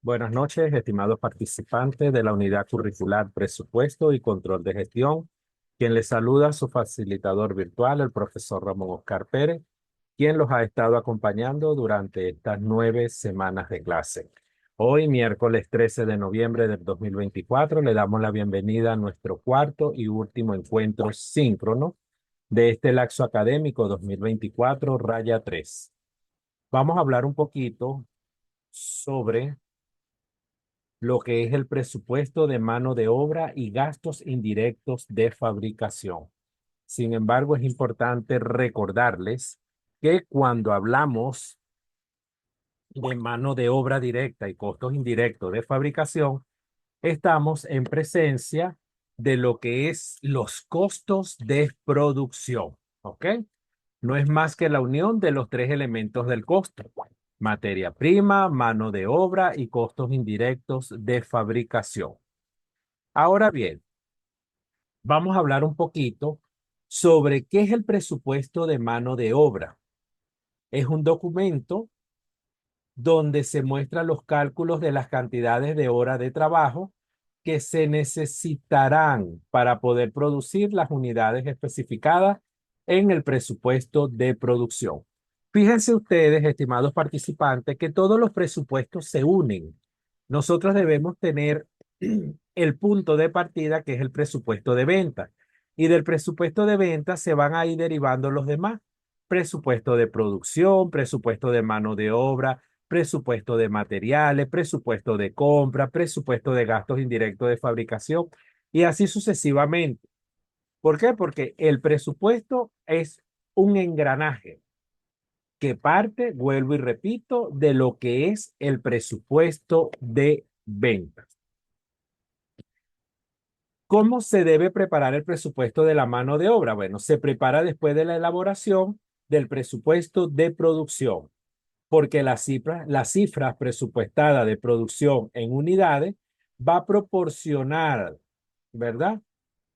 Buenas noches, estimados participantes de la unidad curricular Presupuesto y Control de Gestión. Quien les saluda, su facilitador virtual, el profesor Ramón Oscar Pérez, quien los ha estado acompañando durante estas 9 semanas de clase. Hoy, miércoles 13 de noviembre del 2024, le damos la bienvenida a nuestro cuarto y último encuentro síncrono de este lapso académico 2024-3. Vamos a hablar un poquito sobre lo que es el presupuesto de mano de obra y gastos indirectos de fabricación. Sin embargo, es importante recordarles que cuando hablamos de mano de obra directa y costos indirectos de fabricación, estamos en presencia de lo que es los costos de producción, ¿ok? No es más que la unión de los tres elementos del costo: materia prima, mano de obra y costos indirectos de fabricación. Ahora bien, vamos a hablar un poquito sobre qué es el presupuesto de mano de obra. Es un documento donde se muestran los cálculos de las cantidades de horas de trabajo que se necesitarán para poder producir las unidades especificadas en el presupuesto de producción. Fíjense ustedes, estimados participantes, que todos los presupuestos se unen. Nosotros debemos tener el punto de partida, que es el presupuesto de venta. Y del presupuesto de venta se van a ir derivando los demás: presupuesto de producción, presupuesto de mano de obra, presupuesto de materiales, presupuesto de compra, presupuesto de gastos indirectos de fabricación y así sucesivamente. ¿Por qué? Porque el presupuesto es un engranaje que parte, vuelvo y repito, de lo que es el presupuesto de ventas. ¿Cómo se debe preparar el presupuesto de la mano de obra? Bueno, se prepara después de la elaboración del presupuesto de producción, porque la cifra presupuestada de producción en unidades va a proporcionar, ¿verdad?,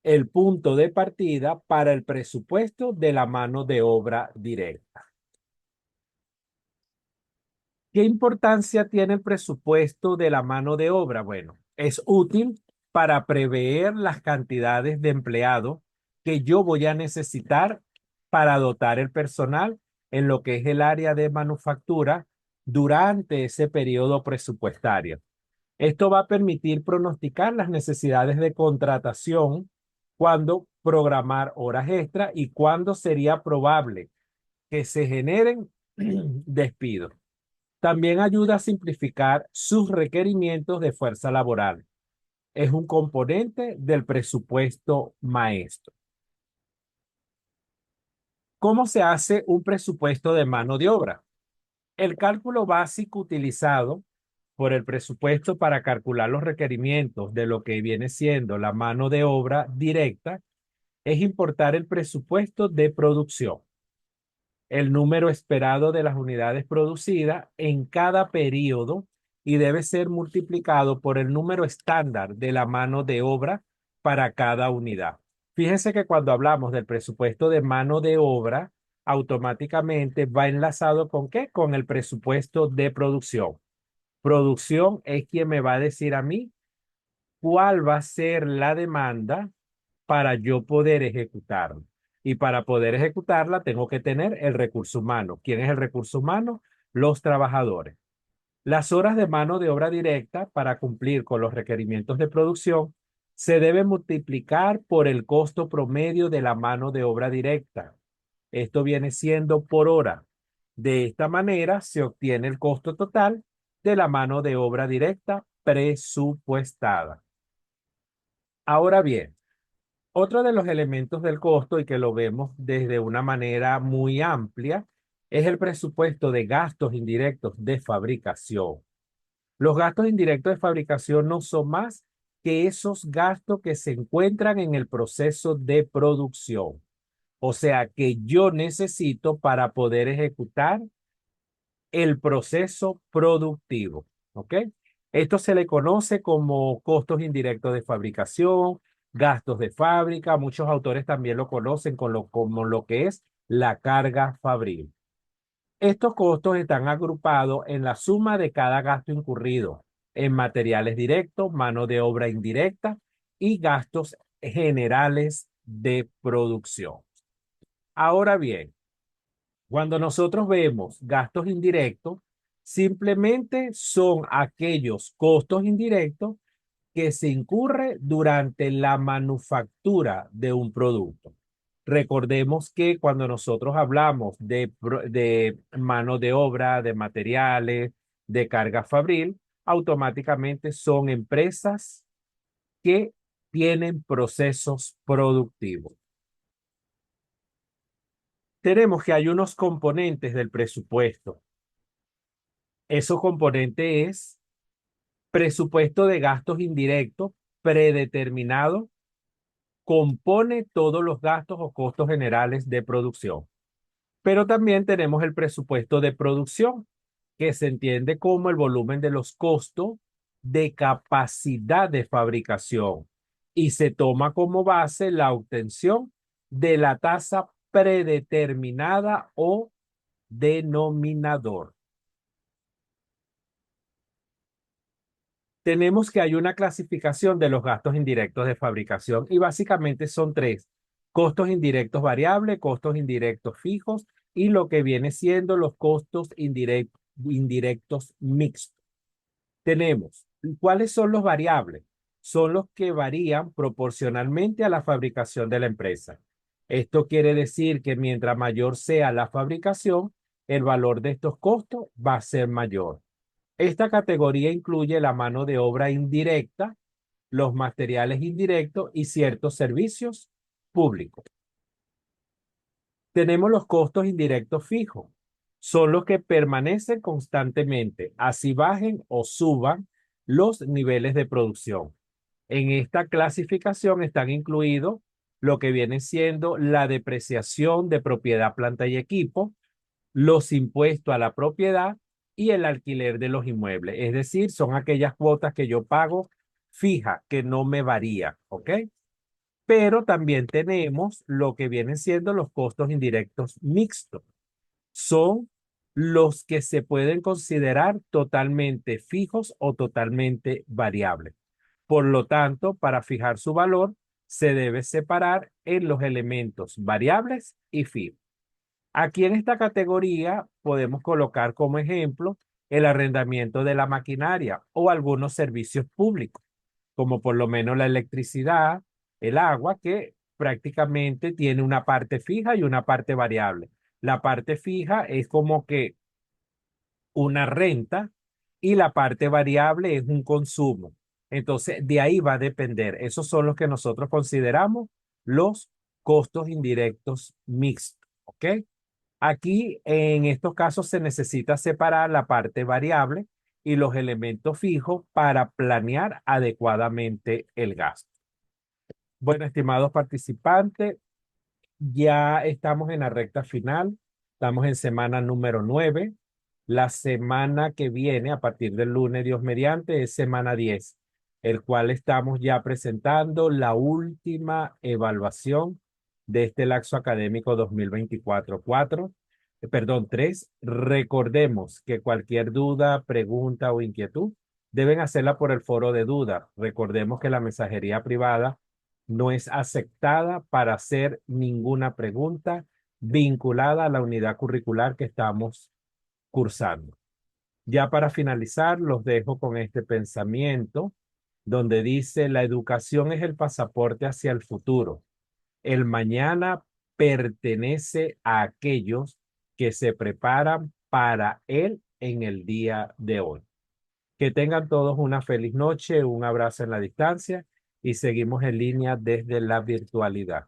el punto de partida para el presupuesto de la mano de obra directa. ¿Qué importancia tiene el presupuesto de la mano de obra? Bueno, es útil para prever las cantidades de empleados que yo voy a necesitar para dotar el personal en lo que es el área de manufactura durante ese periodo presupuestario. Esto va a permitir pronosticar las necesidades de contratación, cuándo programar horas extra y cuándo sería probable que se generen despidos. También ayuda a simplificar sus requerimientos de fuerza laboral. Es un componente del presupuesto maestro. ¿Cómo se hace un presupuesto de mano de obra? El cálculo básico utilizado por el presupuesto para calcular los requerimientos de lo que viene siendo la mano de obra directa es importar el presupuesto de producción, el número esperado de las unidades producidas en cada periodo, y debe ser multiplicado por el número estándar de la mano de obra para cada unidad. Fíjense que cuando hablamos del presupuesto de mano de obra, automáticamente va enlazado ¿con qué? Con el presupuesto de producción. Producción es quien me va a decir a mí cuál va a ser la demanda para yo poder ejecutarla. Y para poder ejecutarla tengo que tener el recurso humano. ¿Quién es el recurso humano? Los trabajadores. Las horas de mano de obra directa para cumplir con los requerimientos de producción se deben multiplicar por el costo promedio de la mano de obra directa. Esto viene siendo por hora. De esta manera se obtiene el costo total de la mano de obra directa presupuestada. Ahora bien, otro de los elementos del costo, y que lo vemos desde una manera muy amplia, es el presupuesto de gastos indirectos de fabricación. Los gastos indirectos de fabricación no son más que esos gastos que se encuentran en el proceso de producción. O sea, que yo necesito para poder ejecutar el proceso productivo. ¿Ok? Esto se le conoce como costos indirectos de fabricación, gastos de fábrica. Muchos autores también lo conocen como lo que es la carga fabril. Estos costos están agrupados en la suma de cada gasto incurrido. en materiales directos, mano de obra indirecta y gastos generales de producción. Ahora bien, cuando nosotros vemos gastos indirectos, simplemente son aquellos costos indirectos que se incurre durante la manufactura de un producto. Recordemos que cuando nosotros hablamos de mano de obra, de materiales, de carga fabril, automáticamente son empresas que tienen procesos productivos. Tenemos que hay unos componentes del presupuesto. Esos componentes es presupuesto de gastos indirectos predeterminado, compone todos los gastos o costos generales de producción. Pero también tenemos el presupuesto de producción, que se entiende como el volumen de los costos de capacidad de fabricación y se toma como base la obtención de la tasa predeterminada o denominador. Tenemos que hay una clasificación de los gastos indirectos de fabricación y básicamente son tres: costos indirectos variables, costos indirectos fijos y lo que viene siendo los costos indirectos mixtos. Tenemos, ¿cuáles son los variables? Son los que varían proporcionalmente a la fabricación de la empresa. Esto quiere decir que mientras mayor sea la fabricación, el valor de estos costos va a ser mayor. Esta categoría incluye la mano de obra indirecta, los materiales indirectos y ciertos servicios públicos. Tenemos los costos indirectos fijos. Son los que permanecen constantemente, así bajen o suban los niveles de producción. En esta clasificación están incluidos lo que viene siendo la depreciación de propiedad, planta y equipo, los impuestos a la propiedad y el alquiler de los inmuebles. Es decir, son aquellas cuotas que yo pago fija, que no me varía, ¿ok? Pero también tenemos lo que vienen siendo los costos indirectos mixtos. Son los que se pueden considerar totalmente fijos o totalmente variables. Por lo tanto, para fijar su valor, se debe separar en los elementos variables y fijos. Aquí en esta categoría podemos colocar como ejemplo el arrendamiento de la maquinaria o algunos servicios públicos, como por lo menos la electricidad, el agua, que prácticamente tiene una parte fija y una parte variable. La parte fija es como que una renta y la parte variable es un consumo. Entonces, de ahí va a depender. Esos son los que nosotros consideramos los costos indirectos mixtos, ¿ok? Aquí, en estos casos, se necesita separar la parte variable y los elementos fijos para planear adecuadamente el gasto. Bueno, estimados participantes, ya estamos en la recta final. Estamos en semana número 9. La semana que viene, a partir del lunes, Dios mediante, es semana 10, el cual estamos ya presentando la última evaluación de este lapso académico 2024-4, perdón, 3. Recordemos que cualquier duda, pregunta o inquietud deben hacerla por el foro de duda. Recordemos que la mensajería privada no es aceptada para hacer ninguna pregunta vinculada a la unidad curricular que estamos cursando. Ya para finalizar, los dejo con este pensamiento donde dice: la educación es el pasaporte hacia el futuro. El mañana pertenece a aquellos que se preparan para él en el día de hoy. Que tengan todos una feliz noche, un abrazo en la distancia y seguimos en línea desde la virtualidad.